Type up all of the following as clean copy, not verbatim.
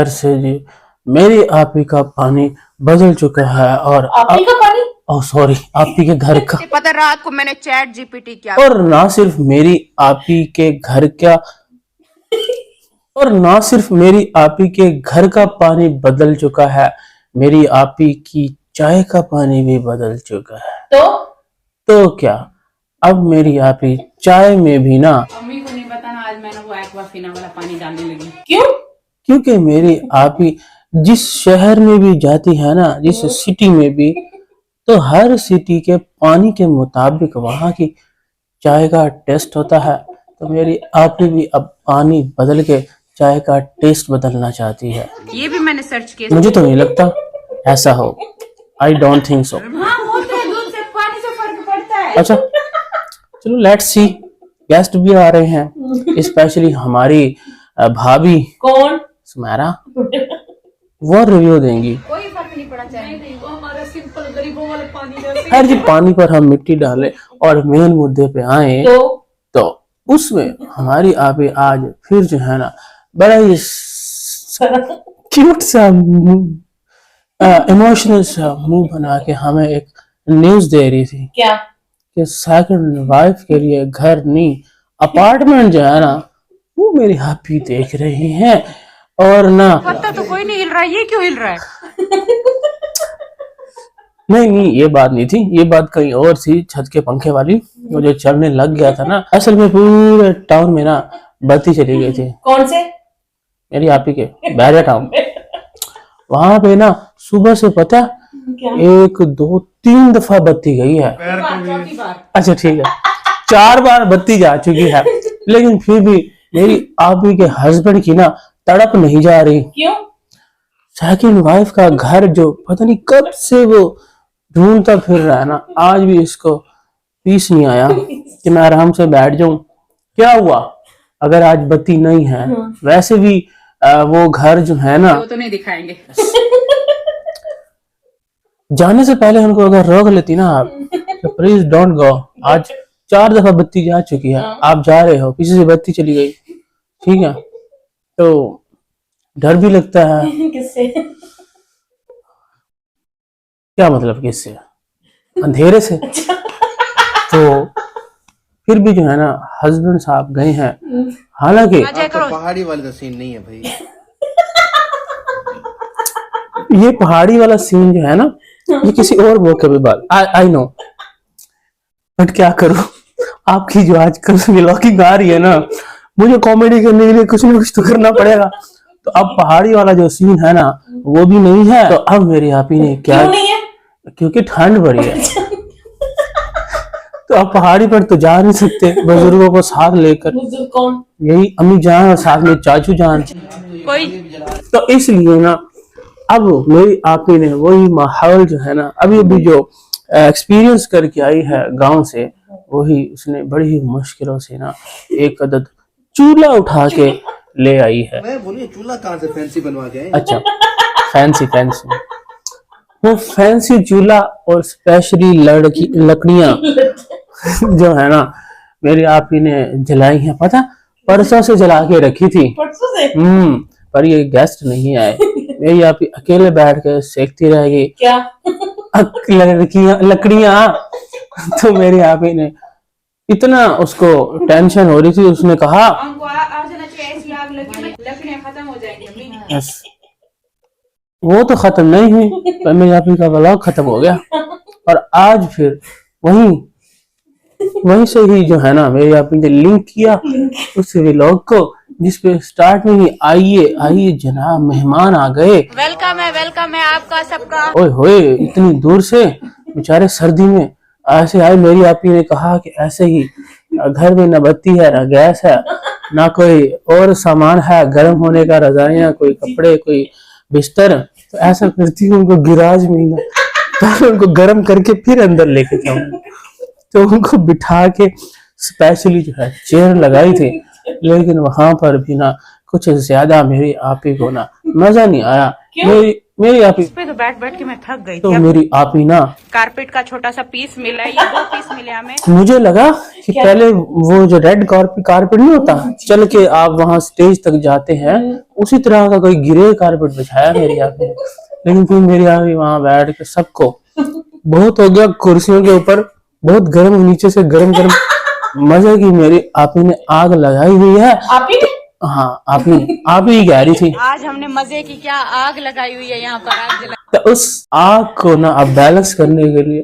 घर से जी मेरी आपी का पानी बदल चुका है और आपी का पानी, ओह सॉरी, आपी के घर का। पता रात को मैंने चैट जीपीटी किया और ना सिर्फ मेरी आपी के घर का और ना सिर्फ मेरी आपी के घर का पानी बदल चुका है, मेरी आपी की चाय का पानी भी बदल चुका है। तो क्या अब मेरी आपी चाय में भी ना, मम्मी को नहीं बताना आज मैंने वो एक्वाफिना वाला पानी डालने लगी। क्यों? क्योंकि मेरी आपी जिस शहर में भी जाती है ना, जिस सिटी में भी, तो हर सिटी के पानी के मुताबिक वहां की चाय का टेस्ट होता है। तो मेरी आपी भी अब पानी बदल के चाय का टेस्ट बदलना चाहती है। ये भी मैंने सर्च किया। मुझे तो नहीं लगता ऐसा हो, आई डोंट थिंक सो। हाँ बोलते हैं दूध से पानी से फर्क पड़ता है। अच्छा चलो लेट्स सी, गेस्ट भी आ रहे हैं, स्पेशली हमारी भाभी कौन? सुमेरा, वो रिव्यू देंगी। कोई फर्क नहीं पड़ा चाय में। वो हमारा सिंपल गरीबों वाले पानी जैसे। हर जी पानी पर हम मिट्टी डालें और मेन मुद्दे पे आए तो उसमें हमारी आपी आज फिर जो है ना बड़ा ही क्यूट सा इमोशनल सा मुंह बना के हमें एक न्यूज दे रही थी क्या? कि सेकंड वाइफ के लिए घर नहीं अपार्टमेंट जो है ना वो मेरी आपी देख रही हैं। और ना पता तो कोई नहीं हिल रहा है, ये क्यों हिल रहा है? नहीं ये बात नहीं थी, ये बात कहीं और थी, छत के पंखे वाली, वो जो चलने लग गया था ना। असल में पूरे टाउन में ना बत्ती चली गई थी। कौन से? मेरी आपी के बैरिया टाउन। वहां पे ना सुबह से पता क्या? 1 2 3 दफा बत्ती गई है। चौथी बार। अच्छा ठीक है, 4 बार बत्ती जा चुकी है, लेकिन फिर भी मेरी आपी के हस्बैंड की ना तड़प नहीं जा रही। क्यों? सेकंड वाइफ का घर जो पता नहीं कब से वो ढूंढता फिर रहा है ना, आज भी इसको पीस नहीं आया कि मैं आराम से बैठ जाऊं। क्या हुआ अगर आज बत्ती नहीं है? वैसे भी वो घर जो है ना, वो तो नहीं दिखाएंगे। जाने से पहले उनको अगर रोक लेती ना आप, तो प्लीज डोंट गो। आज 4 दफा बत्ती जा चुकी है, आप जा रहे हो, पीछे से बत्ती चली गई, ठीक है, तो डर भी लगता है। किससे? क्या मतलब किससे? अंधेरे से। तो फिर भी जो है ना हस्बैंड साहब गए हैं, हालांकि पहाड़ी वाले तो सीन नहीं है भाई। ये पहाड़ी वाला सीन जो है ना ये किसी और मौके पे बात, आई नो, बट क्या करूं, आपकी जो आजकल व्लॉगिंग आ रही है ना, मुझे कॉमेडी करने के लिए कुछ ना कुछ तो करना पड़ेगा। तो अब पहाड़ी वाला जो सीन है ना वो भी नहीं है। तो अब मेरी आपी ने क्या, क्यों नहीं है? क्योंकि ठंड बड़ी है। तो अब पहाड़ी पर तो जा नहीं सकते बुजुर्गों को साथ लेकर। बुजुर्ग कौन? यही अम्मी जान और साथ में चाचू जान। कोई तो इसलिए ना अब मेरी आपी ने वही माहौल जो है ना अभी अभी जो एक्सपीरियंस करके आई है गांव से, वही उसने बड़ी ही मुश्किलों से ना एक अदद चूल्हा उठा के ले आई है। मैं बोलिए चूल्हा कहाँ से फैंसी बनवा के आए? अच्छा फैंसी वो फैंसी चूल्हा और स्पेशली लकड़ियां जो है ना मेरी आपी ने जलाई है, पता परसों से जला के रखी थी। परसों से? पर ये गेस्ट नहीं आए, मेरी आपी अकेले बैठ के सेकती रहेगी। क्या? लकड़ियां। तो मेरी आपी ने इतना उसको टेंशन हो रही थी, उसने कहा लकड़ियां खत्म हो जाएंगी। यस, वो तो खत्म नहीं हुई पर मेरी आपी का व्लॉग खत्म हो गया। और आज फिर वहीं से ही जो है ना मेरी आपी ने लिंक किया उस व्लॉग को, जिसपे स्टार्ट में ही आइए जनाब मेहमान आ गए। वेलकम है आपका सबका। ओए होए इतनी दूर से बेचारे सर्दी में ऐसे आए। मेरी आपी ने कहा कि ऐसे ही घर में न बत्ती है न गैस है ना कोई और सामान है गर्म होने का, रजाइयाँ, कोई कपड़े, कोई बिस्तर, तो ऐसा करती हूँ उनको गिराज में ना पहले उनको गर्म करके फिर अंदर लेके जाऊंगी। तो उनको बिठा के स्पेशली जो है चेयर लगाई थी, लेकिन वहां पर भी ना कुछ ज्यादा मेरी आपी को ना मजा नहीं आया। मेरी आपी पे तो बैठ बैठ के मैं थक गई तो थी। मेरी आप ही ना, कारपेट का छोटा सा पीस मिला है, ये 2 पीस मिले हमें। मुझे लगा कि पहले वो जो रेड कारपेट नहीं होता, चल के आप वहां स्टेज तक जाते हैं, उसी तरह का कोई ग्रे कारपेट बिछाया मेरी आप ही ने। लेकिन फिर मेरी आप ही वहां बैठ के सबको बहुत हो गया, कुर्सियों के ऊपर बहुत गर्म, नीचे से गर्म गर्म मजे की मेरी आप ही ने आग लगाई हुई है। आप ही हाँ आप ही कह रही थी। आज हमने मजे की क्या आग लगाई हुई है यहाँ पर, आग जला। तो उस आग को ना अब बैलेंस करने के लिए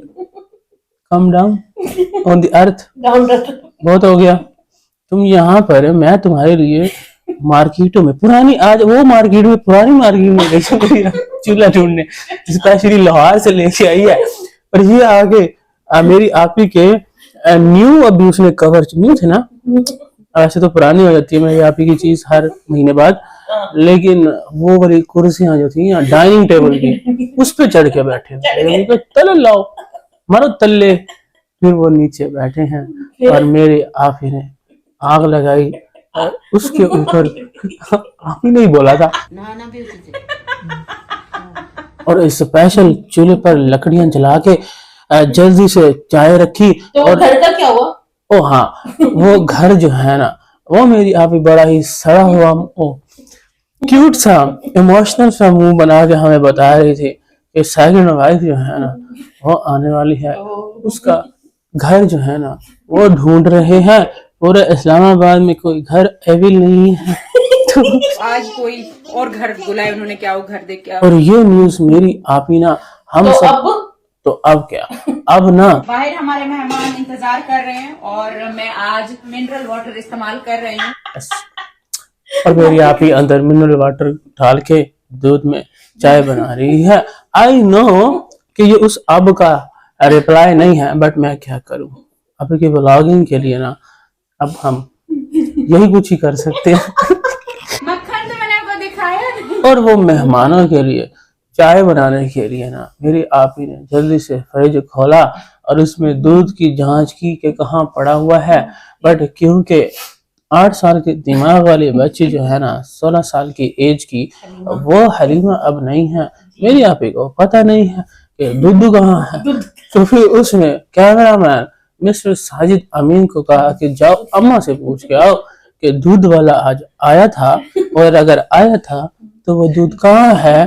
come down on the earth, बहुत हो गया। तुम यहाँ पर, मैं तुम्हारे लिए मार्केटों में पुरानी, आज वो मार्केट में, पुरानी मार्केट में गई चूल्हा ढूंढने, स्पेशली लाहौर से लेके आई है। और ये आगे मेरी आपी के न्यू, अभी उसने कवर न्यू थे ना, ऐसे तो पुरानी हो जाती है मेरी आपी की चीज हर महीने बाद, लेकिन वो वाली कुर्सियां जो थी डाइनिंग टेबल की, उस पे चढ़ के बैठे थे। तले लाओ, मारो तल्ले। फिर वो नीचे बैठे हैं और मेरे आप ही ने आग लगाई और उसके ऊपर आप ही नहीं बोला था, और स्पेशल चूल्हे पर लकड़ियां जला के जल्दी से चाय रखी। तो और घर का क्या हुआ? ओ हाँ, वो घर जो है ना, वो मेरी आप ही बड़ा ही सड़ा हुआ, ओ क्यूट सा इमोशनल सा मुंह बना के हमें बता रही थी कि सेकंड वाइफ जो है ना वो आने वाली है, उसका घर जो है ना वो ढूंढ रहे हैं। पूरे इस्लामाबाद में कोई घर अवेलेबल नहीं है। तो आज कोई और घर बुलाए उन्होंने, क्या वो घर देख के और ये न्यूज मेरी आप ही ना हम तो सब, तो अब क्या, अब ना बाहर हमारे मेहमान इंतजार कर रहे हैं और मैं आज मिनरल वाटर इस्तेमाल कर रही हूँ। और मेरी आप ही अंदर मिनरल वाटर डाल के दूध में चाय बना रही है। आई नो कि ये उस अब का रिप्लाई नहीं है, बट मैं क्या करूं, अब की ब्लॉगिंग के लिए ना अब हम यही कुछ ही कर सकते हैं। मक्खन तो मैंने आपको दिखाया नहीं। और वो मेहमानों के लिए चाय बनाने के लिए ना मेरी आप ही ने जल्दी से फ्रिज खोला और उसमें दूध की जांच की कि कहाँ पड़ा हुआ है। बट क्योंकि 8 साल के दिमाग वाली बच्ची जो है ना 16 साल की एज की, वो हलीमा अब नहीं है। मेरी आप ही को पता नहीं है कि दूध कहाँ है। तो फिर उसने कैमरामैन मिस्टर साजिद अमीन को कहा कि जाओ अम्मा से पूछ के आओ कि दूध वाला आज आया था, और अगर आया था तो वो दूध कहाँ है।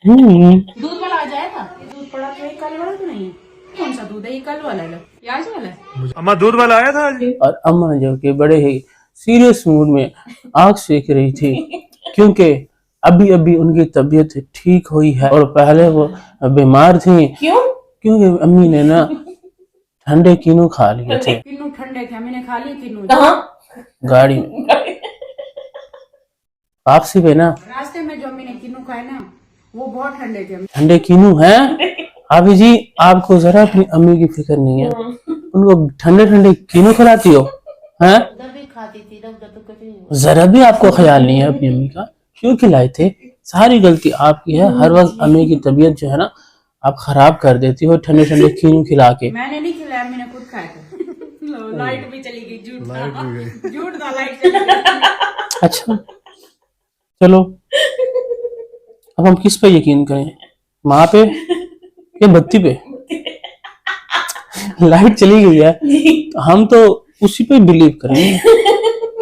दूध वाला आ जाया था, ये दूध पड़ा तो ये कल वाला तो नहीं है। कौन सा दूध है ये, कल वाला है या आज वाला है? अम्मा दूध वाला आया था आज? और अम्मा जो कि बड़े ही सीरियस मूड में आग सेक रही थी, क्योंकि अभी अभी उनकी तबीयत ठीक हुई है और पहले वो बीमार थी। क्यों? क्योंकि अम्मी ने ना ठंडे कीनू खा लिए थे किन्नू ठंडे थे, मैंने खा लिए किन्नू कहाँ? गाड़ी में। वापसी पे ना रास्ते में जो अम्मी ने किन्नू खाए ना वो बहुत ठंडे थे। ठंडे कीनू हैं। अभी जी आपको जरा अपनी अम्मी की फिक्र नहीं है, उनको ठंडे ठंडे कीनू खिलाती हो हैं? जरा भी आपको ख्याल नहीं है अपनी अम्मी का, क्यों खिलाए थे? सारी गलती आपकी है, हर वक्त अम्मी की तबीयत जो है ना आप खराब कर देती हो ठंडे ठंडे कीनू खिला के। मैंने नहीं खिलाया, मैंने खुद खाया था। लो, लाइट भी चली गई, झूठ था, झूठ था, लाइट चली गई। अच्छा चलो, अब हम किस पे यकीन करें, माँ पे या बत्ती पे? लाइट चली गई है तो हम तो उसी पे बिलीव करेंगे,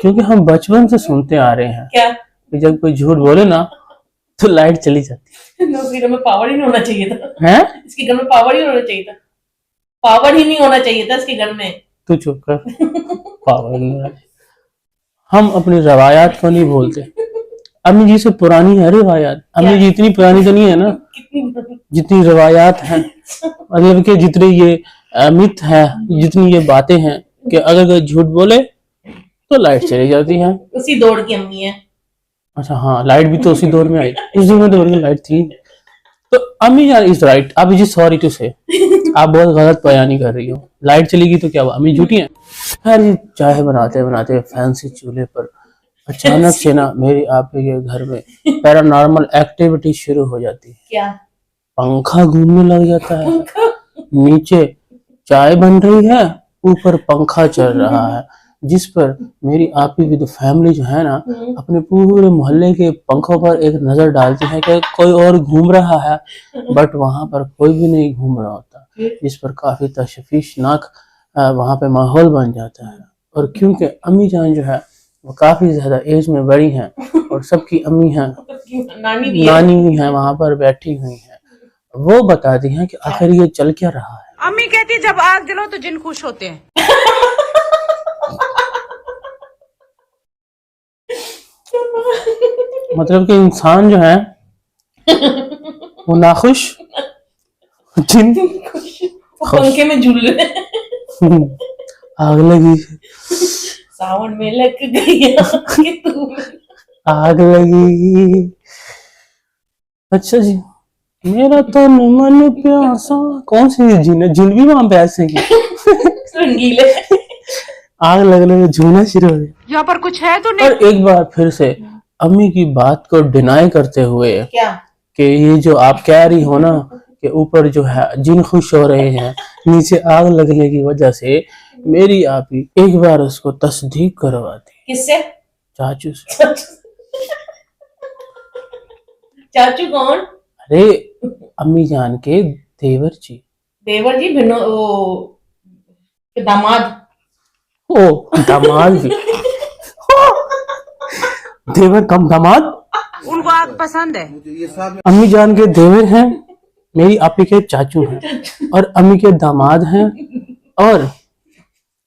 क्योंकि हम बचपन से सुनते आ रहे हैं क्या? कि जब कोई झूठ बोले ना तो लाइट चली जाती इसके घर में पावर ही नहीं होना चाहिए था। है। इसके घर में पावर ही होना चाहिए था, पावर ही नहीं होना चाहिए था इसके घर में। तू चुप कर, पागल नहीं है। हम अपनी रवायात को नहीं भूलते। अम्मी जी से पुरानी है रिवायात, अम्मी जी इतनी पुरानी तो नहीं है ना कितनी जितनी रिवायात हैं, मतलब कि जितने ये मिथ है, जितनी ये बातें हैं कि अगर कोई झूठ बोले तो लाइट चली जाती है। उसी दौड़ की अम्मी है। अच्छा हाँ, लाइट भी तो उसी दौर में आई, उस दिन में दौर में लाइट थी। तो अम्मी जान इज राइट। अब जी सॉरी टू से, आप बहुत गलत बयानी कर रही हो। लाइट चली गई तो क्या हुआ, अम्मी झूठी हैं? खैर जी, चाय बनाते बनाते फैंसी चूल्हे पर अचानक से ना मेरी आपके के घर में पैरानॉर्मल एक्टिविटी शुरू हो जाती है। क्या? पंखा घूमने लग जाता है, नीचे चाय बन रही है, ऊपर पंखा चल रहा है, जिस पर मेरी आपी की तो फैमिली जो है ना अपने पूरे मोहल्ले के पंखों पर एक नजर डालती है कि कोई और घूम रहा है, बट वहां पर कोई भी नहीं घूम रहा होता, जिस पर काफी तशवीशनाक वहां पे माहौल बन जाता है। और क्योंकि अम्मी जान जो है वो काफी ज्यादा एज में बड़ी हैं और सबकी अम्मी हैं, नानी भी है वहां पर बैठी हुई है, वो बताती हैं कि आखिर ये चल क्या रहा है। अम्मी कहती जब आग जलो तो जिन खुश होते हैं। मतलब कि इंसान जो है वो नाखुश, जिन पंखे में झूल रहे हैं। आग लगी, सावन में लग गई कि तू। आग लगी। अच्छा जी, मेरा तो मन प्यासा, कौन सी जिन है? जिन भी वहां पे ऐसे ही रंगीले। आग लगने झूलना शुरू हो गया। यहाँ पर कुछ है तो नहीं। और एक बार फिर से अम्मी की बात को डिनाई करते हुए क्या कि ये जो आप कह रही हो ना कि ऊपर जो है जिन खुश हो रहे हैं, नीचे आग लगने की वजह से, मेरी आपी एक बार उसको तस्दीक करवाती। किससे? चाचू से। चाचू कौन? अरे अम्मी जान के देवर जी। देवर जी भिनो वो दामाद। ओ दामाद भी। देवर कम दामाद। उनको आग पसंद है। ये साहब अम्मी जान के देवर हैं, मेरी आपी के चाचू हैं, और अम्मी के दामाद हैं, और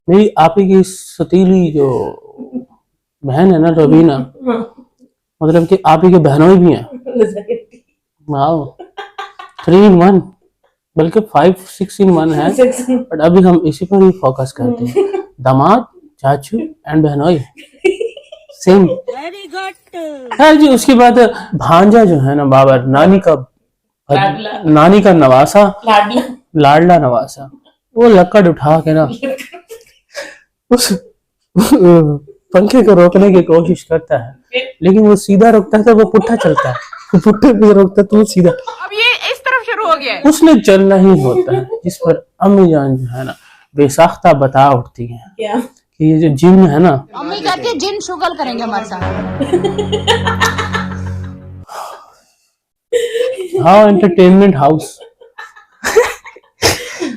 मेरी आपी की सतीली जो बहन है ना रवीना, मतलब कि आपी के बहनों भी हैं। वाओ, 3 in 1, बल्कि 5, 6 in 1 है, बट अभी हम इसी पर ही फोकस करते हैं। दामाद, चाचू एंड बहनोई सेम। Very good. हाँ जी, उसके बाद भांजा जो है ना बाबर, नानी का नवासा, लाडला नवासा, वो लकड़ उठा के ना उस पंखे को रोकने की कोशिश करता है, लेकिन वो सीधा रोकता है तो वो पुट्ठा चलता है, वो पुट्ठे पे रोकता है तो वो सीधा। अब ये इस तरफ शुरू हो गया है। उसने चलना ही होता है, जिस पर अम्मी जान जो है ना बेसाख्ता बता उठती है क्या? कि ये जो जिन है ना, अम्मी कहती है जिन शुगल करेंगे हमारे साथ। हाँ, एंटरटेनमेंट हाउस।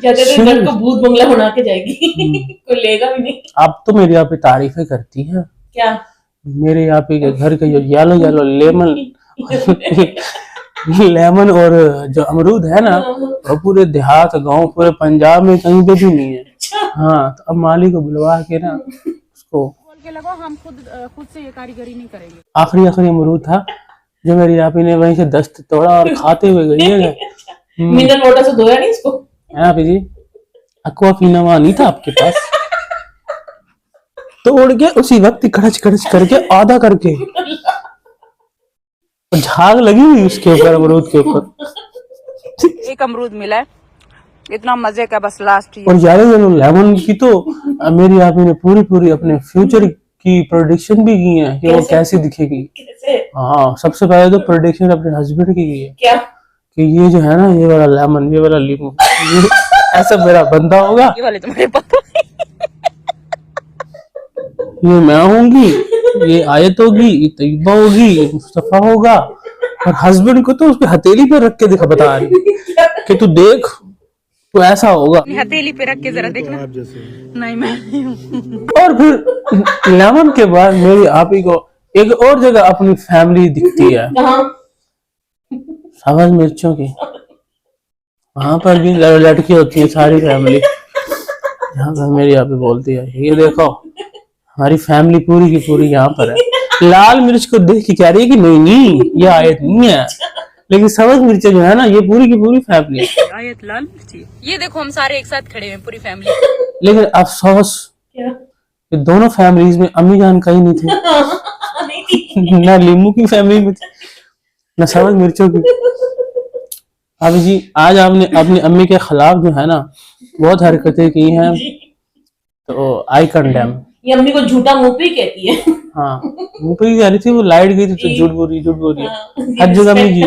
कहते थे घर को भूत बंगला बना के जाएगी। कोई लेगा भी नहीं। अब तो मेरे यहाँ पे तारीफें करती है। क्या? मेरे यहाँ पे घर के जो येलो येलो लेमन और जो अमरूद है ना, वो पूरे देहात, गांव, पूरे पंजाब में कहीं पे भी नहीं है। हाँ, तो अब माली को बुलवा के ना उसको बोल के लगो हम खुद से ये कारीगरी नहीं करेंगे। आखिरी अमरूद था जो मेरी आपी ने वहीं से दस्त तोड़ा और खाते हुए गई है। मिनरल वाटर से धोया नहीं इसको? आपी जी, अक्वाफीना वहां नहीं था आपके पास? तोड़ के उसी वक्त खड़च खड़च करके आधा करके झाग लगी हुई उसके ऊपर, अमरूद के ऊपर। एक अमरूद मिला है, इतना मजे का, बस लास्ट ही। और यार लेमन की तो मेरी आपी ने पूरी अपने फ्यूचर की प्रेडिक्शन भी की है कि वो कैसे दिखेगी। कैसे? हाँ, सबसे पहले तो प्रेडिक्शन अपने हस्बैंड की है। क्या? कि ये जो है ना, ये वाला लेमन, ये वाला लीमू, ये ऐसा मेरा बंदा होगा, ये वाले तुम्हारे पापा। ये मैं होंगी, ये आयत होगी, ये तैयबा होगी, ये मुस्तफा होगा। और हस्बैंड को तो उसके हथेली पे रख के दिखा बता रही कि तू देख, तो ऐसा होगा। हथेली पे रख के जरा देखना। नहीं, मैं नहीं हूँ। और फिर लेमन के बाद मेरी आपी को एक और जगह अपनी फैमिली दिखती है, सब्ज मिर्चों की। वहां पर भी लड़की होती है सारी फैमिली। यहाँ पर मेरी आपी बोलती है, ये देखो हमारी फैमिली पूरी की पूरी यहाँ पर है। लाल मिर्च को देख के कह रही है कि नहीं ये आयत नहीं है, लेकिन सब्ज मिर्च जो है ना, ये पूरी की पूरी फैमिली है। आयत लाल मिर्ची। ये देखो हम सारे एक साथ खड़े हैं, पूरी फैमिली। लेकिन अफसोस कि दोनों फैमिलीज में अम्मी जान कहीं नहीं थे। ना लीमू की फैमिली में थे, ना सब्ज मिर्चों की। अभी जी, आज आपने अपनी अम्मी के खिलाफ जो है ना बहुत हरकतें की हैं, तो आई कंडेम। ये अम्मी को झूठा मुंह पे ही कहती है। हाँ, मुंह पे ही कह रही थी, वो लाइट गई थी तो झूठ बोल रही हर जगह में जी।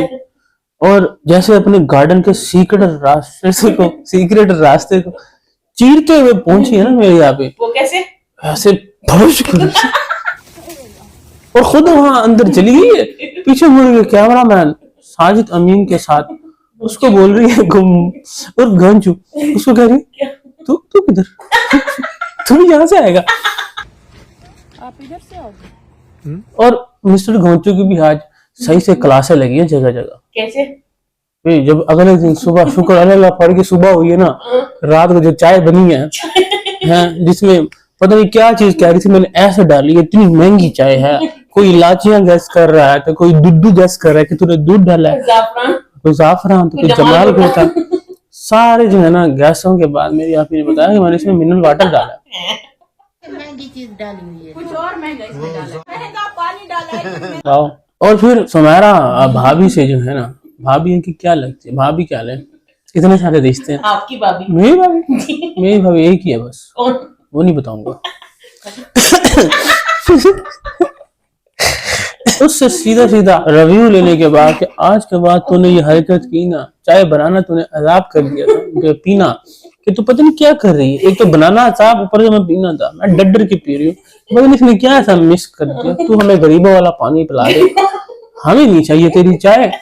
और जैसे अपने गार्डन के सीक्रेट रास्ते को चीरते हुए पहुंची है ना मेरे यहाँ पे। वो कैसे? ऐसे धड़ुश कर और खुद वहां अंदर चली गई है। पीछे मुड़ के कैमरामैन साजिद अमीन के साथ उसको बोल रही है गुम, और गंजू उसको कह रही है तू तू किधर, तू भी यहाँ से आएगा। आप इधर से आओगे? और मिस्टर घोंचू की भी आज सही से क्लासें लगी है जगह जगह। कैसे? जब अगले दिन सुबह शुक्र अल्लाह पढ़ के सुबह हुई है ना, रात को जो चाय बनी है जिसमें पता नहीं क्या चीज कह रही थी, मैंने ऐसे डाली, इतनी महंगी चाय है, कोई इलाचियां गैस कर रहा है, तो कोई दूध गैस कर रहा है कि तूने दूध डाला है, जाफरान, कोई जाफरान, तो कोई जमाल को था। सारे जो है ना गैसों के बाद मेरी आपी ने बताया कि मैंने इसमें मिनरल वाटर डाला है। महंगी चीज डाली हुई है, कुछ और महंगा इसमें डाला है, महंगा पानी डाला है। आओ। और फिर सुमेरा भाभी से जो है ना, भाभी की क्या लगती है, भाभी क्या ले, इतने सारे रिश्ते हैं। आपकी भाभी? मेरी भाभी एक ही है बस, कौन? वो नहीं बताऊंगा। उससे सीधा सीधा रिव्यू लेने के बाद कि आज के बाद तूने ये हरकत की ना, चाय बनाना तूने अजाब कर दिया था, पीना कि तू पता नहीं क्या कर रही है, एक तो बनाना अजाब, ऊपर से मैं पीना था, मैं डर के पी रही हूँ, पता नहीं इसने क्या ऐसा मिस कर दिया, तू हमें गरीबों वाला पानी पिला दे, हमें नहीं चाहिए तेरी चाय।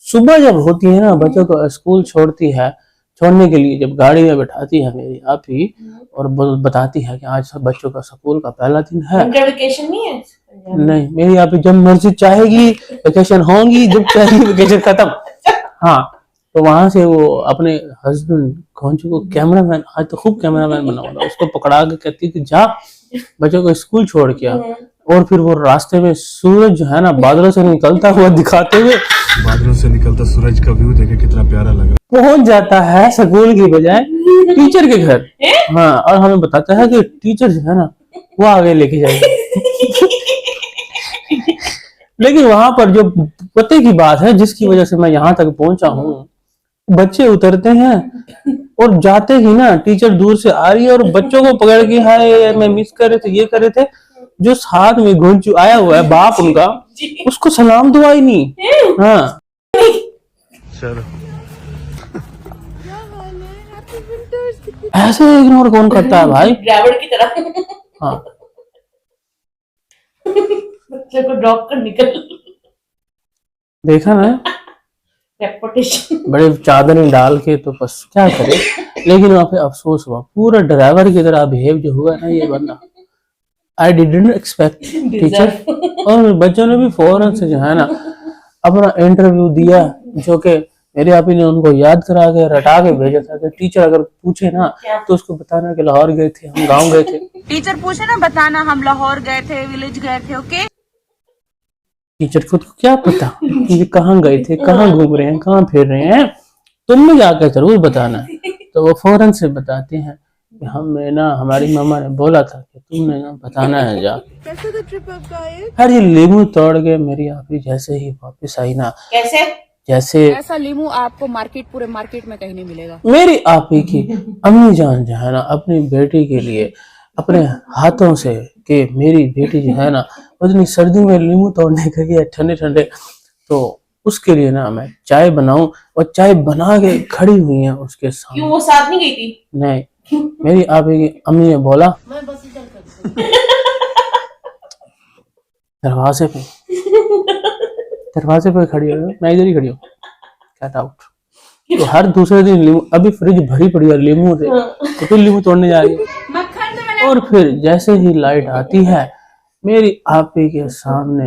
सुबह जब होती है ना, बच्चों को स्कूल छोड़ने के लिए जब गाड़ी में बैठाती है मेरी आप ही, और बताती है कि आज सब बच्चों का स्कूल का पहला दिन है। उनका वेकेशन नहीं है? नहीं, मेरी आप ही जब मर्जी चाहेगी वेकेशन होंगी, जब चाहेगी वेकेशन खत्म। हाँ, तो वहां से वो अपने हस्बैंड घोंचू को कैमरामैन, आज तो खूब कैमरामैन बना हुआ, उसको पकड़ा के कहती कि जा बच्चों को स्कूल छोड़ के आ। और फिर वो रास्ते में सूरज जो है ना बादलों से निकलता हुआ दिखाते हुए, बादलों से निकलता सूरज का व्यू देखे कितना प्यारा लग रहा है। पहुंच जाता है स्कूल की बजाय टीचर के घर। हाँ, और हमें बताता है कि टीचर जो है ना वो आगे लेके जाएगा। लेकिन वहां पर जो पते की बात है जिसकी वजह से मैं यहाँ तक पहुंचा हूँ, बच्चे उतरते हैं और जाते ही ना टीचर दूर से आ रही है और बच्चों को पकड़ के हाय मैं मिस कर रहे थे, ये कर रहे थे। जो साथ में घोंचू आया हुआ है बाप उनका, उसको सलाम दुआ ही नहीं। हाँ चलो ऐसे इग्नोर कौन करता है भाई? ड्राइवर की तरह। हाँ, बच्चे को ड्रॉप कर निकल। देखा ना, रेपुटेशन। बड़े चादरें डाल के, तो बस क्या करे। लेकिन वहां पे अफसोस हुआ, पूरा ड्राइवर की तरह बिहेव जो हुआ ना ये बंदा, आई डिडंट एक्सपेक्ट टीचर। और बच्चों ने भी फौरन से जो है ना अपना इंटरव्यू दिया, जो कि मेरे आप ही ने उनको याद करा के रटा के भेजा था कि टीचर अगर पूछे ना तो उसको बताना कि लाहौर गए थे, हम गांव गए थे। टीचर पूछे ना बताना हम लाहौर गए थे, विलेज गए थे। ओके, टीचर खुद को क्या पता कि कहाँ गए थे, कहाँ घूम रहे हैं, कहाँ फिर रहे हैं, तुमने जाकर जरूर बताना। तो वो फौरन से बताते हैं कि हमें ना हमारी मामा ने बोला था कि तुमने ना बताना है जाके। कैसे था ट्रिप आपका ये? हर ये लीमू तोड़ के मेरी आप ही जैसे ही वापस आई ना, कैसे? जैसे ऐसा लीमू आपको पूरे मार्केट में कहीं नहीं मिलेगा। मेरी आप ही की अम्मी जान जो है ना अपनी बेटी के लिए अपने हाथों से कि मेरी बेटी जो है ना उतनी सर्दी में लीमू तोड़ने गई है ठंडे ठंडे, तो उसके लिए ना मैं चाय बनाऊं, और चाय बना के खड़ी हुई है उसके सामने। क्यों वो साथ नहीं गई थी? नहीं, मेरी आप ही की अम्मी ने बोला दरवाजे पे खड़ी हो, मैं इधर ही खड़ी हूँ, गेट आउट। तो हर दूसरे दिन लीमू, अभी फ्रिज भरी पड़ी है लीमू से, तो फिर लीमू तोड़ने जा रही है। और फिर जैसे ही लाइट आती है मेरी आपी के सामने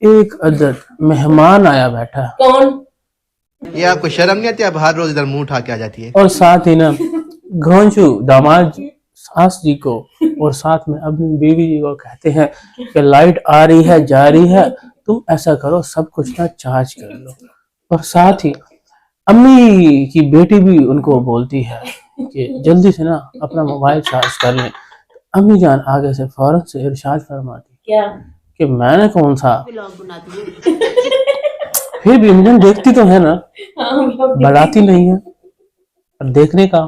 एक अदद मेहमान आया बैठा है। कौन? ये आपको शर्म नहीं आती? आप हर रोज इधर मुंह उठा के आ जाती है। और साथ ही ना घोंचू दामाद सास जी को और साथ में अपनी बीवी जी को कहते हैं कि लाइट आ रही है जा रही है, तुम ऐसा करो सब कुछ ना चार्ज कर लो। और साथ ही अम्मी की बेटी भी उनको बोलती है कि जल्दी से ना अपना मोबाइल चार्ज कर लें। अम्मी जान आगे से फौरन से इरशाद फरमाती क्या? कि मैंने कौन सा, फिर भी इंजन देखती तो है ना, बढ़ाती नहीं है, और देखने का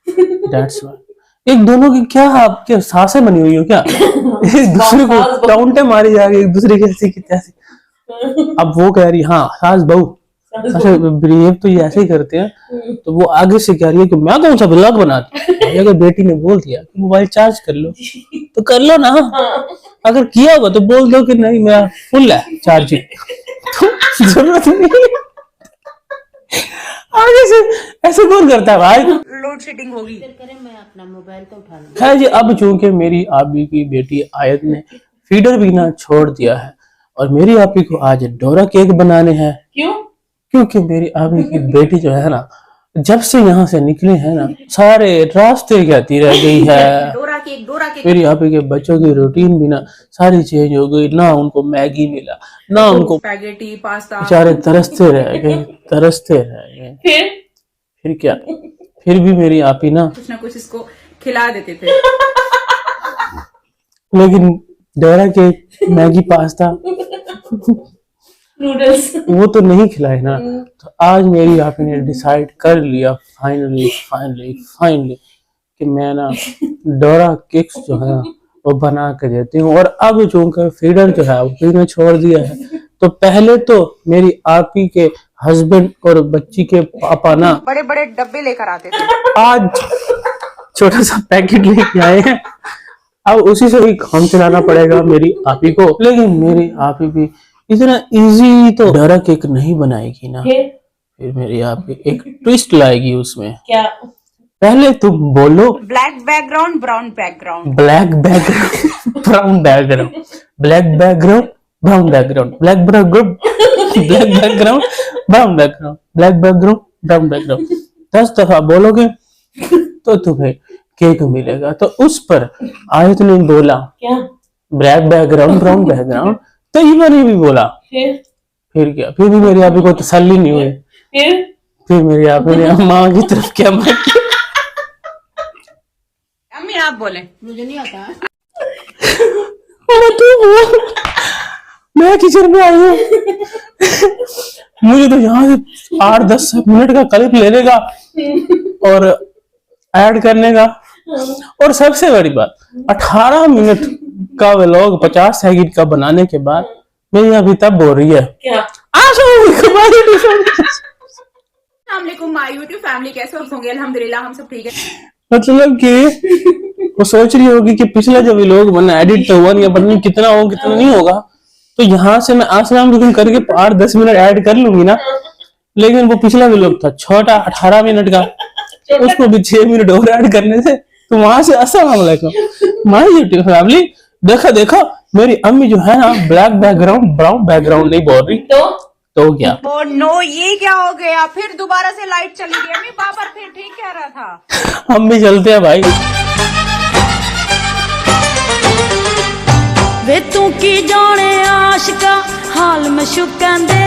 दैट्स व्हाई। एक दोनों की क्या आपके सांसें बनी हुई हो क्या? एक दूसरे को टाउंटे मारी जा रही है, एक दूसरे की ऐसी की तैसी। अब वो कह रही हाँ सास बहू, अच्छा बिहेव तो ये ऐसे ही करते हैं। तो वो आगे से कह रही है कि मैं कौन सा ब्लॉग बनाती हूँ। अगर बेटी ने बोल दिया कि मोबाइल चार्ज कर लो तो कर लो ना। अगर किया होगा तो बोल दो कि नहीं मेरा फुल है चार्जिंग, तो जरूरत नहीं है। आगे से ऐसे कौन करता है भाई। लोड शेडिंग होगी। मैं अपना मोबाइल तो उठा लूँ। खैर जी, अब चूंकि मेरी आबी की बेटी आयत ने फीडर भी ना छोड़ दिया है और मेरी आपी को आज डोरा केक बनाने हैं। क्यों? क्योंकि मेरी आबी की बेटी जो है ना, जब से यहाँ से निकले हैं ना, सारे रास्ते कहती रह गई है। डोरा केक मेरी आबी के बच्चों की रूटीन भी ना सारी चेंज हो गई। ना उनको मैगी मिला, ना उनको स्पैगेटी पास्ता। बेचारे तरसते रह गए। फिर क्या, फिर भी मेरी आपी ना कुछ ना कुछ इसको खिला देते थे। लेकिन Dora cake, Maggi, pasta noodles वो तो नहीं खिलाए ना। तो आज मेरी आपी ने डिसाइड कर लिया फाइनली कि मैं ना डोरा केक्स जो है वो बना के देती हूँ। और अब चूंकि फीडर जो है वो पीना छोड़ दिया है, तो पहले तो मेरी आपी के हस्बैंड और बच्ची के पापा ना बड़े बड़े डब्बे लेकर आते थे। आज छोटा सा पैकेट लेके आए हैं। अब उसी से ही काम चलाना पड़ेगा मेरी आपी को। लेकिन मेरी आपी भी इतना इजी तो डोरा केक नहीं बनाएगी ना। फिर मेरी आपी एक ट्विस्ट लाएगी उसमें। क्या? पहले तुम बोलो black background brown background. Black background brown background, black background brown background, black background brown background, black background brown background. 10 दफा बोलोगे तो तुम्हें केक मिलेगा। तो उस पर आयत ने बोला क्या? Black background brown background. तो ईवा ने भी बोला। फिर क्या, फिर भी मेरी आपी को तसल्ली नहीं हुई। फिर मेरी आपी ने अम्मा की तरफ क्या मांगी। अम्मी आप बोले। मुझे नहीं आता। मैं किचन में आई हूँ। मुझे तो यहाँ से 8-10 मिनट का क्लिप लेने का और ऐड करने का। और सबसे बड़ी बात, 18 मिनट का व्लॉग 50 सेकंड का बनाने के बाद मेरी अभी तब बोल रही है क्या? अस्सलामुअलैकुम माय यूट्यूब फैमिली, कैसे आप होंगे? अल्हम्दुलिल्लाह हम सब ठीक है। मतलब कि वो सोच रही होगी कि पिछला जो व्लॉग बना एडिट तो हुआ नहीं, पता नहीं कितना होगा कितना नहीं होगा। तो यहाँ से मैं अस्सलाम वालेकुम करके 8-10 मिनट ऐड कर लूंगी ना। लेकिन वो पिछला व्लॉग था छोटा 18 मिनट का, उसको भी 6 मिनट और ऐड करने से। तो वहां से अस्सलाम वालेकुम माय यूट्यूब फैमिली। देखो मेरी अम्मी जो है ना ब्लैक बैकग्राउंड ब्राउन बैकग्राउंड नहीं बोल रही। तो क्या? ओ नो, ये क्या हो गया? फिर दोबारा से लाइट चली गई। अम्मी पापा फिर ठीक कह रहा था। हम भी चलते हैं भाई। वे तू की जाने आशिका हाल में शुकंदे